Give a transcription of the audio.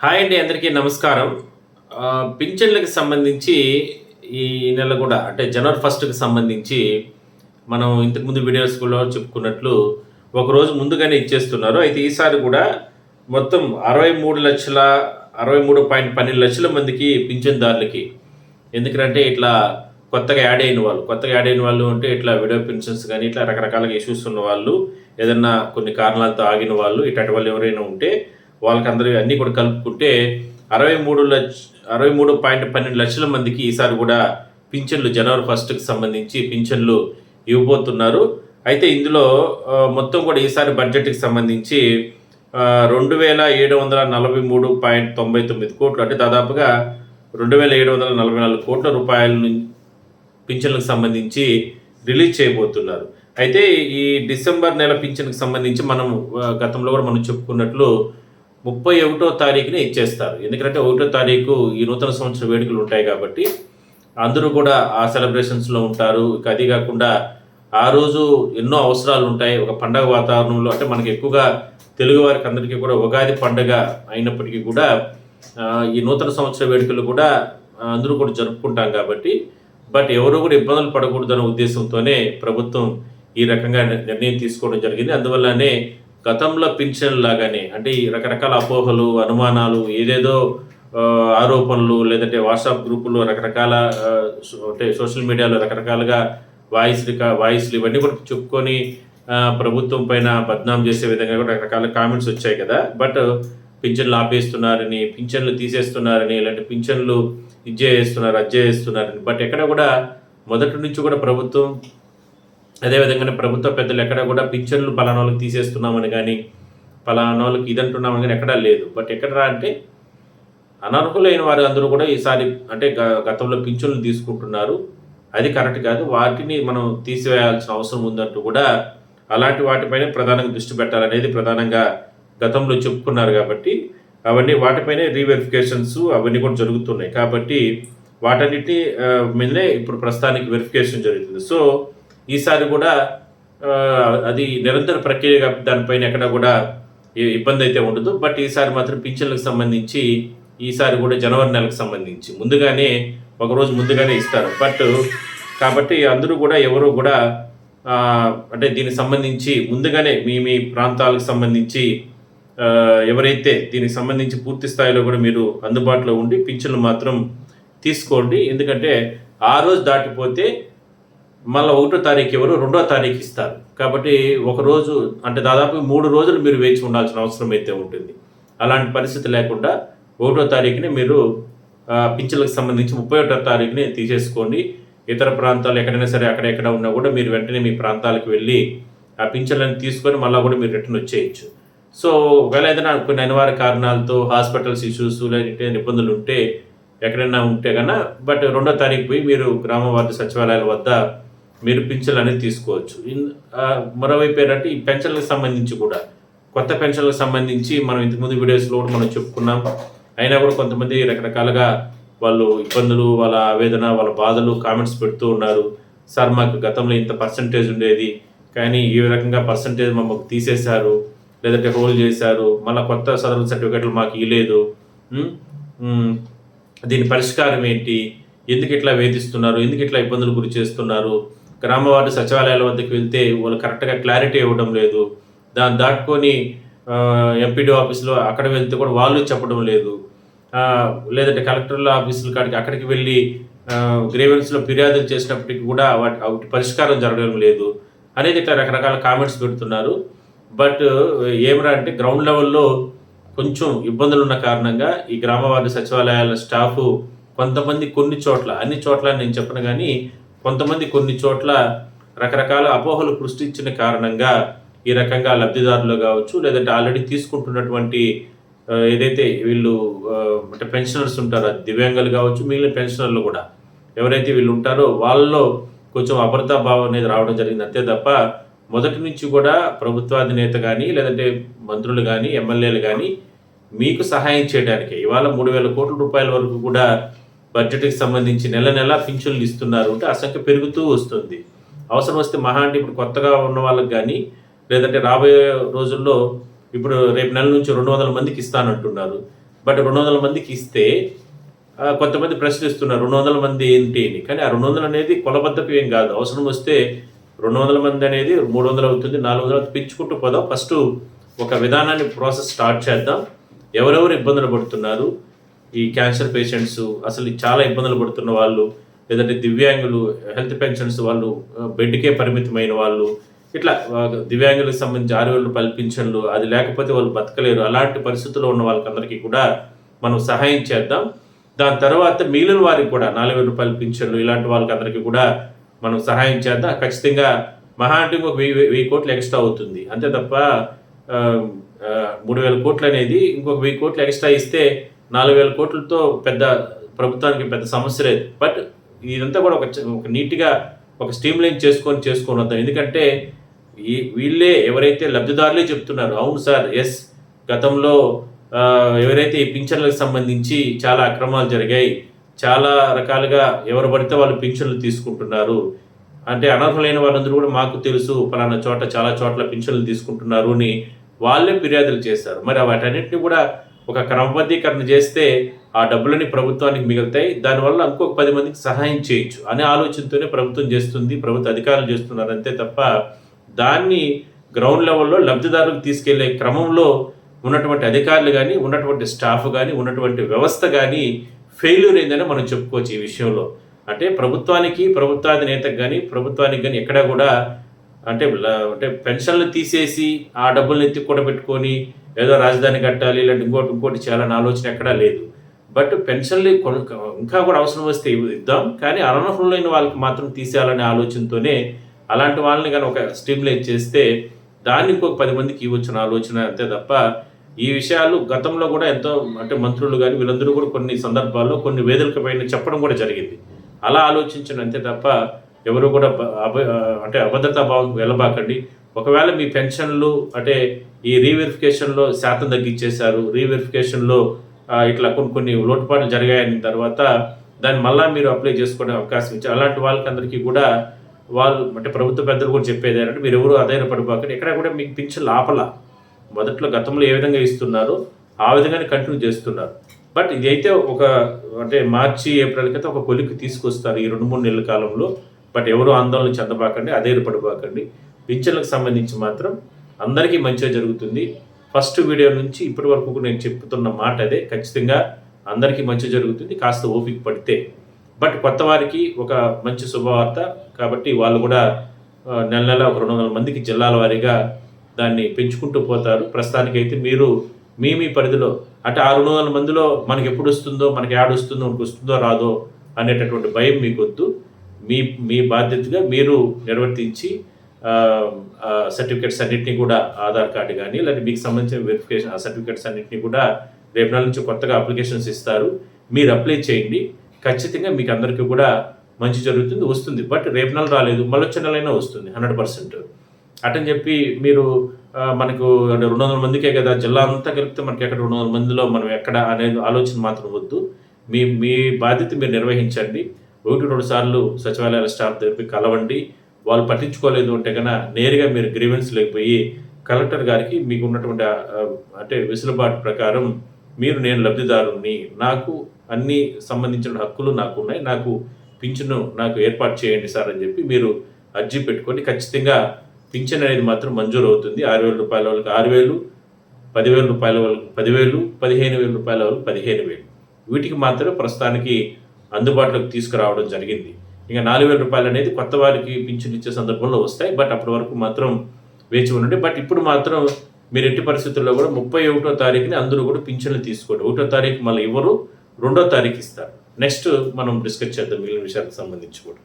Hi అండి, అందరికీ నమస్కారం. పింఛన్లకు సంబంధించి ఈ నెల కూడా అంటే జనవరి ఫస్ట్‌కి సంబంధించి మనం ఇంతకుముందు వీడియోస్‌లో చెప్పుకున్నట్లు ఒకరోజు ముందుగానే ఇచ్చేస్తున్నారు. అయితే ఈసారి కూడా మొత్తం 63,12,00,000 మందికి పింఛన్దారులకి. ఎందుకంటే ఇట్లా కొత్తగా యాడ్ అయిన వాళ్ళు అంటే ఇట్లా విడో పెన్షన్స్ గానీ, ఇట్లా రకరకాలుగా ఇష్యూస్ ఉన్నవాళ్ళు, ఏదన్నా కొన్ని కారణాలతో ఆగిన వాళ్ళు, ఇట్లాంటి వాళ్ళు ఎవరైనా ఉంటే వాళ్ళకందరూ అన్నీ కూడా కలుపుకుంటే 63,12,00,000 మందికి ఈసారి కూడా పింఛన్లు జనవరి ఫస్ట్‌కి సంబంధించి పింఛన్లు ఇవ్వబోతున్నారు. అయితే ఇందులో మొత్తం కూడా ఈసారి బడ్జెట్‌కి సంబంధించి 2,743.99 అంటే దాదాపుగా 2,744 కోట్ల రూపాయల పింఛన్లకు సంబంధించి రిలీజ్ చేయబోతున్నారు. అయితే ఈ డిసెంబర్ నెల పింఛన్‌కి సంబంధించి మనం గతంలో కూడా మనం చెప్పుకున్నట్లు 31వ తారీఖునే ఇచ్చేస్తారు. ఎందుకంటే 1వ తారీఖు ఈ నూతన సంవత్సర వేడుకలు ఉంటాయి కాబట్టి అందరూ కూడా ఆ సెలబ్రేషన్స్‌లో ఉంటారు. ఇక అది కాకుండా ఆ రోజు ఎన్నో అవసరాలు ఉంటాయి. ఒక పండగ వాతావరణంలో అంటే మనకి ఎక్కువగా తెలుగు వారికి అందరికీ కూడా ఉగాది పండగ అయినప్పటికీ కూడా ఈ నూతన సంవత్సర వేడుకలు కూడా అందరూ కూడా జరుపుకుంటాం కాబట్టి బట్ ఎవరు కూడా ఇబ్బందులు పడకూడదనే ఉద్దేశంతోనే ప్రభుత్వం ఈ రకంగా నిర్ణయం తీసుకోవడం జరిగింది. అందువల్లనే గతంలో పింఛన్ లాగానే అంటే ఈ రకరకాల అపోహలు, అనుమానాలు, ఏదేదో ఆరోపణలు, లేదంటే వాట్సాప్ గ్రూపుల్లో రకరకాల అంటే సోషల్ మీడియాలో రకరకాలుగా వాయిస్లు ఇవన్నీ కూడా చెప్పుకొని ప్రభుత్వం పైన బద్నాం చేసే విధంగా కూడా రకరకాల కామెంట్స్ వచ్చాయి కదా. బట్ పింఛన్లు ఆపేస్తున్నారని, పింఛన్లు తీసేస్తున్నారని, ఇలాంటి పింఛన్లు అది చేస్తున్నారని బట్ ఎక్కడ కూడా మొదటి నుంచి కూడా ప్రభుత్వం అదేవిధంగానే ప్రభుత్వ పెద్దలు ఎక్కడ కూడా పింఛన్లు పలానా వాళ్ళకి తీసేస్తున్నామని కానీ, పలానా వాళ్ళకి ఇదంటున్నామని కానీ ఎక్కడా లేదు. బట్ ఎక్కడరా అంటే అనర్హులైన వారు అందరూ కూడా ఈసారి అంటే గతంలో పింఛన్లు తీసుకుంటున్నారు. అది కరెక్ట్ కాదు. వాటిని మనం తీసివేయాల్సిన అవసరం ఉందంటూ కూడా అలాంటి వాటిపైనే ప్రధానంగా దృష్టి పెట్టాలనేది ప్రధానంగా గతంలో చెప్పుకున్నారు కాబట్టి వాటిపైనే రీవెరిఫికేషన్స్ అవన్నీ కూడా జరుగుతున్నాయి. కాబట్టి వాటన్నిటి మీదనే ఇప్పుడు ప్రస్తుతానికి వెరిఫికేషన్ జరుగుతుంది. సో ఈసారి కూడా అది నిరంతర ప్రక్రియ కాబట్టి దానిపైన ఎక్కడ కూడా ఇబ్బంది అయితే ఉండదు. బట్ ఈసారి మాత్రం పింఛన్లకు సంబంధించి ఈసారి కూడా జనవరి నెలకు సంబంధించి ఒకరోజు ముందుగానే ఇస్తారు. కాబట్టి అందరూ కూడా ఎవరు కూడా అంటే దీనికి సంబంధించి ముందుగానే మీ ప్రాంతాలకు సంబంధించి ఎవరైతే దీనికి సంబంధించి పూర్తి స్థాయిలో కూడా మీరు అందుబాటులో ఉండి పింఛన్లు మాత్రం తీసుకోండి. ఎందుకంటే ఆ రోజు దాటిపోతే మళ్ళీ 1వ తారీఖు 2వ తారీఖు ఇస్తారు. కాబట్టి ఒకరోజు అంటే దాదాపు 3 రోజులు మీరు వేచి ఉండాల్సిన అవసరం అయితే ఉంటుంది. అలాంటి పరిస్థితి లేకుండా 1వ తారీఖునే మీరు పింఛన్లకు సంబంధించి 31వ తారీఖునే తీసేసుకోండి. ఇతర ప్రాంతాలు ఎక్కడైనా సరే అక్కడెక్కడ ఉన్నా కూడా మీరు వెంటనే మీ ప్రాంతాలకు వెళ్ళి ఆ పింఛన్లను తీసుకొని మళ్ళీ కూడా మీరు రిటర్న్ వచ్చేయచ్చు. సో ఒకవేళ ఏదైనా కొన్ని అనివార్య కారణాలతో హాస్పిటల్స్ ఇష్యూస్ లేదంటే ఇబ్బందులు ఉంటే ఎక్కడైనా ఉంటే కన్నా బట్ 2వ తారీఖు పోయి మీరు గ్రామ వార్డు సచివాలయాల వద్ద మీరు పింఛన్లు అనేది తీసుకోవచ్చు. మరోవైపు ఏంటంటే ఈ పెన్షన్లకు సంబంధించి కూడా కొత్త పెన్షన్లకు సంబంధించి మనం ఇంతకుముందు వీడియోస్లో కూడా మనం చెప్పుకున్నాం. అయినా కూడా కొంతమంది రకరకాలుగా వాళ్ళు ఇబ్బందులు, వాళ్ళ ఆవేదన, వాళ్ళ బాధలు కామెంట్స్ పెడుతూ ఉన్నారు. సార్ మాకు గతంలో ఇంత పర్సంటేజ్ ఉండేది కానీ ఈ రకంగా పర్సంటేజ్ మమ్మల్ని తీసేశారు, లేదంటే హోల్డ్ చేశారు, మళ్ళీ కొత్త సదరణ సర్టిఫికెట్లు మాకు ఇవ్వలేదు, దీని పరిష్కారం ఏంటి, ఎందుకు ఇట్లా వేధిస్తున్నారు, ఎందుకు ఇట్లా ఇబ్బందులు గురి చేస్తున్నారు, గ్రామ వార్డు సచివాలయాల వద్దకు వెళ్తే వాళ్ళు కరెక్ట్గా క్లారిటీ ఇవ్వడం లేదు, దాన్ని దాటుకొని ఎంపీడీ ఆఫీస్లో అక్కడ వెళ్తే కూడా వాళ్ళు చెప్పడం లేదు, లేదంటే కలెక్టర్ల ఆఫీసుల కాడికి అక్కడికి వెళ్ళి గ్రీవెన్స్లో ఫిర్యాదులు చేసినప్పటికీ కూడా వాటి పరిష్కారం జరగడం లేదు అనేది ఇట్లా రకరకాల కామెంట్స్ పెడుతున్నారు. బట్ ఏమరా అంటే గ్రౌండ్ లెవెల్లో కొంచెం ఇబ్బందులు ఉన్న కారణంగా ఈ గ్రామ వార్డు సచివాలయాల స్టాఫ్ కొంతమంది కొన్ని చోట్ల, అన్ని చోట్ల నేను చెప్పను కానీ కొంతమంది కొన్ని చోట్ల రకరకాల అపోహలు సృష్టించిన కారణంగా ఈ రకంగా లబ్ధిదారులు కావచ్చు, లేదంటే ఆల్రెడీ తీసుకుంటున్నటువంటి ఏదైతే వీళ్ళు అంటే పెన్షనర్స్ ఉంటారో దివ్యాంగులు కావచ్చు, మిగిలిన పెన్షనర్లు కూడా ఎవరైతే వీళ్ళు ఉంటారో వాళ్ళలో కొంచెం అభద్రతా భావం అనేది రావడం జరిగింది. అంతే తప్ప మొదటి నుంచి కూడా ప్రభుత్వాధినేత కానీ, లేదంటే మంత్రులు కానీ, ఎమ్మెల్యేలు కానీ మీకు సహాయం చేయడానికి ఇవాళ 3,000 కోట్ల రూపాయల వరకు కూడా బడ్జెట్కి సంబంధించి నెల పింఛన్లు ఇస్తున్నారు అంటే ఆ సంఖ్య పెరుగుతూ వస్తుంది. అవసరం వస్తే మహా అంటే ఇప్పుడు కొత్తగా ఉన్న వాళ్ళకి కానీ, లేదంటే రాబోయే రోజుల్లో ఇప్పుడు రేపు నెల నుంచి 200 మందికి ఇస్తానంటున్నారు. బట్ 200 మందికి ఇస్తే కొంతమంది ప్రశ్నిస్తున్నారు 200 మంది ఏంటి అని. కానీ ఆ 200 అనేది కొలబద్దకు ఏం కాదు. అవసరం వస్తే 200 మంది అనేది 300 అవుతుంది, 400 పెంచుకుంటూ పోదాం. ఫస్ట్ ఒక విధానాన్ని ప్రాసెస్ స్టార్ట్ చేద్దాం. ఎవరెవరు ఇబ్బందులు పడుతున్నారు, ఈ క్యాన్సర్ పేషెంట్స్, అసలు చాలా ఇబ్బందులు పడుతున్న వాళ్ళు, లేదంటే దివ్యాంగులు, హెల్త్ పెన్షన్స్ వాళ్ళు, బెడ్కే పరిమితమైన వాళ్ళు, ఇట్లా దివ్యాంగులకు సంబంధించి 6,000 రూపాయల పింఛన్లు, అది లేకపోతే వాళ్ళు బతకలేరు, అలాంటి పరిస్థితుల్లో ఉన్న వాళ్ళకందరికీ కూడా మనం సహాయం చేద్దాం. దాని తర్వాత మిగిలిన వారికి కూడా 4,000 రూపాయల పింఛన్లు, ఇలాంటి వాళ్ళకి అందరికీ కూడా మనం సహాయం చేద్దాం. ఖచ్చితంగా మహా అంటే ఒక 1000 కోట్లు ఎక్స్ట్రా అవుతుంది అంతే తప్ప 3,000 కోట్లు అనేది ఇంకొక 1000 కోట్లు ఎక్స్ట్రా ఇస్తే 4,000 కోట్లతో పెద్ద ప్రభుత్వానికి పెద్ద సమస్య లేదు. బట్ ఇదంతా కూడా ఒక నీట్గా ఒక స్ట్రీమ్ లైన్ చేసుకొని వద్దాం. ఎందుకంటే వీళ్ళే ఎవరైతే లబ్ధిదారులే చెప్తున్నారు, అవును సార్, ఎస్, గతంలో ఎవరైతే ఈ పింఛన్లకు సంబంధించి చాలా అక్రమాలు జరిగాయి, చాలా రకాలుగా ఎవరు పడితే వాళ్ళు పింఛన్లు తీసుకుంటున్నారు, అంటే అనర్హులైన వాళ్ళందరూ కూడా మాకు తెలుసు ఫలానా చోట చాలా చోట్ల పింఛన్లు తీసుకుంటున్నారు అని వాళ్ళే ఫిర్యాదులు చేశారు. మరి వాటన్నిటిని కూడా ఒక క్రమబద్ధీకరణ చేస్తే ఆ డబ్బులని ప్రభుత్వానికి మిగులుతాయి, దానివల్ల ఇంకొక 10 మందికి సహాయం చేయొచ్చు అనే ఆలోచనతోనే ప్రభుత్వం చేస్తుంది, ప్రభుత్వ అధికారులు చేస్తున్నారు అంతే తప్ప దాన్ని గ్రౌండ్ లెవెల్లో లబ్ధిదారులకు తీసుకెళ్లే క్రమంలో ఉన్నటువంటి అధికారులు కానీ, ఉన్నటువంటి స్టాఫ్ కానీ, ఉన్నటువంటి వ్యవస్థ కానీ ఫెయిల్యూర్ అయిందని మనం చెప్పుకోవచ్చు ఈ విషయంలో. అంటే ప్రభుత్వాధినేతకు కానీ, ప్రభుత్వానికి కానీ ఎక్కడా కూడా అంటే పెన్షన్లు తీసేసి ఆ డబ్బుల్ని ఎత్తి కూడా పెట్టుకొని ఏదో రాజధాని కట్టాలి ఇలాంటి ఇంకోటి చేయాలని ఆలోచన ఎక్కడా లేదు. బట్ పెన్షన్లు ఇంకా కూడా అవసరం వస్తే ఇద్దాం, కానీ అనర్హులైన వాళ్ళకి మాత్రం తీసేయాలనే ఆలోచనతోనే అలాంటి వాళ్ళని కానీ ఒక స్ట్రీమ్లైన్ చేస్తే దాన్ని ఇంకొక 10 మందికి ఇవ్వచ్చున్న ఆలోచన అంతే తప్ప ఈ విషయాలు గతంలో కూడా ఎంతో అంటే మంత్రులు కానీ వీళ్ళందరూ కూడా కొన్ని సందర్భాల్లో కొన్ని వేదికల పైన చెప్పడం కూడా జరిగింది. అలా ఆలోచించండి అంతే తప్ప ఎవరు కూడా అంటే అభద్రతా భావం వెళ్ళబాకండి. ఒకవేళ మీ పెన్షన్లు అంటే ఈ రీవెరిఫికేషన్లో శాతం తగ్గించేశారు, రీవెరిఫికేషన్లో ఇట్లా కొన్ని లోటుపాట్లు జరిగాయని తర్వాత దాన్ని మళ్ళీ మీరు అప్లై చేసుకునే అవకాశం ఇచ్చారు. అలాంటి వాళ్ళకి అందరికీ కూడా వాళ్ళు అంటే ప్రభుత్వ పెద్దలు కూడా చెప్పేది ఏంటంటే మీరు ఎవరు అధైర్యపడిపోకండి, ఎక్కడ కూడా మీకు పింఛన్లు ఆపల, మొదట్లో గతంలో ఏ విధంగా ఇస్తున్నారో ఆ విధంగానే కంటిన్యూ చేస్తున్నారు. బట్ ఇదైతే ఒక అంటే మార్చి ఏప్రిల్ అయితే ఒక కొలిక్కి తీసుకొస్తారు ఈ 2-3 నెలల కాలంలో. బట్ ఎవరు ఆందోళన చెందబాకండి, అధైర్యపడిపోకండి. పింఛన్లకు సంబంధించి మాత్రం అందరికీ మంచిగా జరుగుతుంది. ఫస్ట్ వీడియో నుంచి ఇప్పటి వరకు నేను చెప్తున్న మాట అదే, ఖచ్చితంగా అందరికీ మంచి జరుగుతుంది కాస్త ఓపిక పడితే. బట్ కొత్త వారికి ఒక మంచి శుభవార్త కాబట్టి వాళ్ళు కూడా నెల ఒక 200 మందికి జిల్లాల వారీగా దాన్ని పెంచుకుంటూ పోతారు. ప్రస్తుతానికైతే మీరు మీ పరిధిలో అంటే ఆ 200 మందిలో మనకి ఎప్పుడు వస్తుందో, మనకి వస్తుందో, మనకు వస్తుందో రాదో అనేటటువంటి భయం మీకు వద్దు. మీ బాధ్యతగా మీరు నిర్వర్తించి సర్టిఫికెట్స్ అన్నింటినీ కూడా ఆధార్ కార్డు కానీ లేదా మీకు సంబంధించిన వెరిఫికేషన్ ఆ సర్టిఫికెట్స్ అన్నింటినీ కూడా రేపు నెల నుంచి కొత్తగా అప్లికేషన్స్ ఇస్తారు, మీరు అప్లై చేయండి. ఖచ్చితంగా మీకు అందరికీ కూడా మంచి జరుగుతుంది, వస్తుంది. బట్ రేపు నెల రాలేదు, మళ్ళీ వచ్చే నెలైనా వస్తుంది 100%. అటని చెప్పి మీరు మనకు 200 మందికే కదా జిల్లా అంతా కలిపితే మనకి ఎక్కడ 200 మందిలో మనం ఎక్కడ అనేది ఆలోచన మాత్రం వద్దు. మీ బాధ్యత మీరు నిర్వహించండి. 1-2 సార్లు సచివాలయాల స్టాఫ్ దగ్గరికి కలవండి. వాళ్ళు పట్టించుకోలేదు అంటే కన్నా నేరుగా మీరు గ్రీవెన్స్ లేకపోయి కలెక్టర్ గారికి మీకు ఉన్నటువంటి అంటే వెసులుబాటు ప్రకారం నేను లబ్ధిదారుని, నాకు అన్ని సంబంధించిన హక్కులు నాకు ఉన్నాయి, నాకు పింఛను నాకు ఏర్పాటు చేయండి సార్ అని చెప్పి మీరు అర్జీ పెట్టుకొని ఖచ్చితంగా పింఛన్ అనేది మాత్రం మంజూరు అవుతుంది. 6,000 రూపాయల వాళ్ళకి 6,000, 10,000 రూపాయల వాళ్ళకి 10,000, 15,000 రూపాయల వాళ్ళకి 15,000 వీటికి మాత్రం ప్రస్తుతానికి అందుబాటులోకి తీసుకురావడం జరిగింది. ఇంకా 4,000 రూపాయలు అనేది కొత్త వారికి పింఛన్ ఇచ్చే సందర్భంలో వస్తాయి. బట్ అప్పటి వరకు మాత్రం వేచి ఉండండి. బట్ ఇప్పుడు మాత్రం మీరు ఎట్టి పరిస్థితుల్లో కూడా 31వ తారీఖుని అందరూ కూడా పింఛన్లు తీసుకోండి. 1వ తారీఖు మళ్ళీ ఇవ్వరు, 2వ తారీఖు ఇస్తారు. నెక్స్ట్ మనం డిస్కస్ చేద్దాం మిగిలిన విషయాలకు సంబంధించి కూడా.